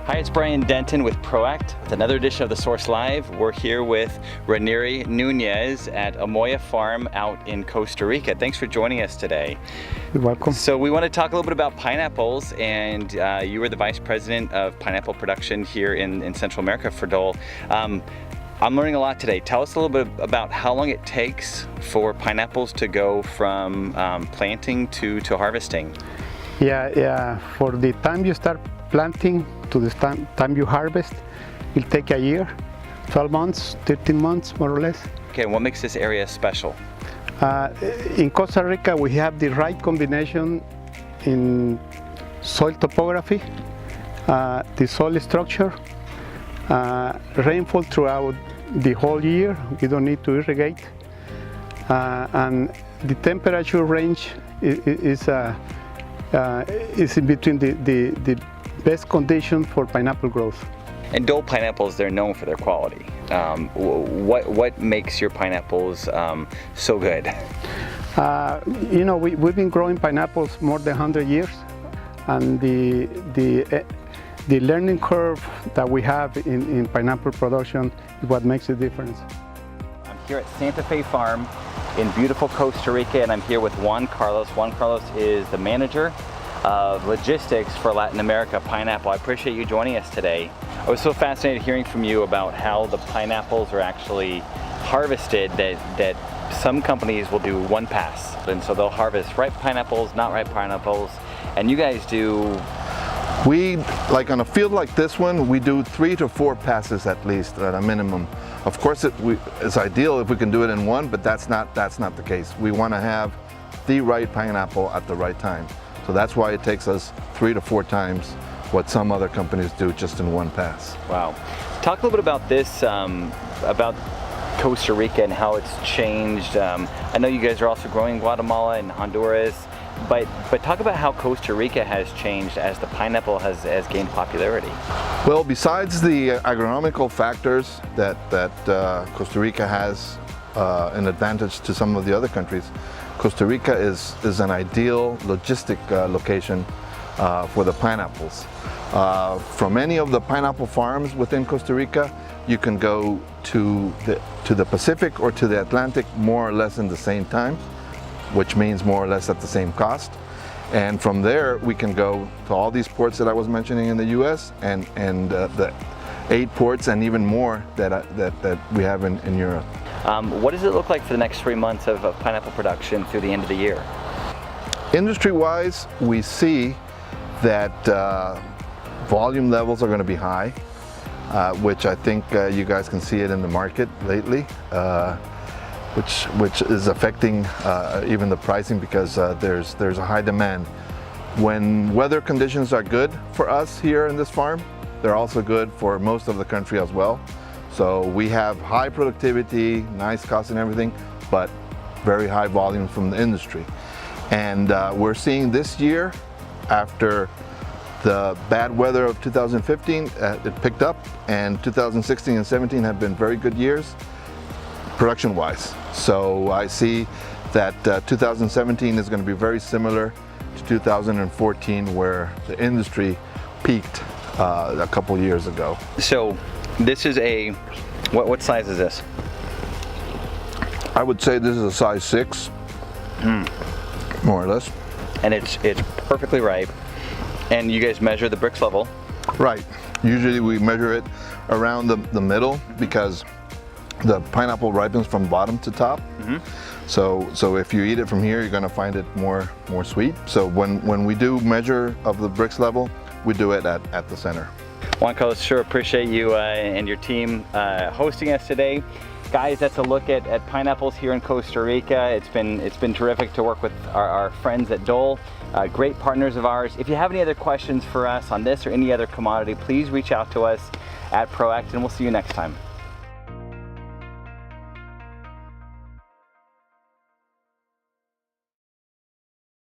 Hi, it's Brian Denton with ProAct with another edition of The Source Live. We're here with Ranieri Nunez at Amoya Farm out in Costa Rica. Thanks for joining us today. You're welcome. So we want to talk a little bit about pineapples, and you were the Vice President of Pineapple Production here in Central America for Dole. I'm learning a lot today. Tell us a little bit about how long it takes for pineapples to go from planting to harvesting. Yeah. For the time you start planting to the time you harvest, it'll take a year, 12 months, 13 months, more or less. Okay, what makes this area special? In Costa Rica, we have the right combination in soil topography, the soil structure, rainfall throughout the whole year. We don't need to irrigate, and the temperature range is in between the best condition for pineapple growth. And Dole pineapples, they're known for their quality. What makes your pineapples so good? We've been growing pineapples more than 100 years, and the learning curve that we have in pineapple production is what makes the difference. I'm here at Santa Fe Farm in beautiful Costa Rica, and I'm here with Juan Carlos. Juan Carlos is the manager of logistics for Latin America pineapple. I appreciate you joining us today. I was so fascinated hearing from you about how the pineapples are actually harvested, that some companies will do one pass, and so they'll harvest ripe pineapples, not ripe pineapples, and you guys do... Like on a field like this one, we do 3 to 4 passes at least, at a minimum. Of course, it's ideal if we can do it in one, but that's not the case. We want to have the right pineapple at the right time. So that's why it takes us 3 to 4 times what some other companies do just in one pass. Wow. Talk a little bit about this, about Costa Rica and how it's changed. I know you guys are also growing in Guatemala and Honduras, but talk about how Costa Rica has changed as the pineapple has gained popularity. Well, besides the agronomical factors that Costa Rica has an advantage to some of the other countries, Costa Rica is an ideal logistic location for the pineapples. From any of the pineapple farms within Costa Rica, you can go to the Pacific or to the Atlantic more or less in the same time, which means more or less at the same cost. And from there, we can go to all these ports that I was mentioning in the U.S. and the 8 ports and even more that we have in Europe. What does it look like for the next 3 months of pineapple production through the end of the year? Industry-wise, we see that volume levels are going to be high, which I think you guys can see it in the market lately, which is affecting even the pricing because there's a high demand. When weather conditions are good for us here in this farm, they're also good for most of the country as well. So we have high productivity, nice cost and everything, but very high volume from the industry. And we're seeing this year, after the bad weather of 2015, it picked up, and 2016 and 17 have been very good years production-wise. So I see that 2017 is going to be very similar to 2014, where the industry peaked a couple years ago. So this is what size is this? I would say this is a size 6, more or less. And it's perfectly ripe. And you guys measure the bricks level? Right. Usually we measure it around the middle because the pineapple ripens from bottom to top. So if you eat it from here, you're going to find it more sweet. So when we do measure of the bricks level, we do it at the center. Juan Carlos, sure appreciate you and your team hosting us today. Guys, that's a look at pineapples here in Costa Rica. It's been terrific to work with our friends at Dole, great partners of ours. If you have any other questions for us on this or any other commodity, please reach out to us at ProAct, and we'll see you next time.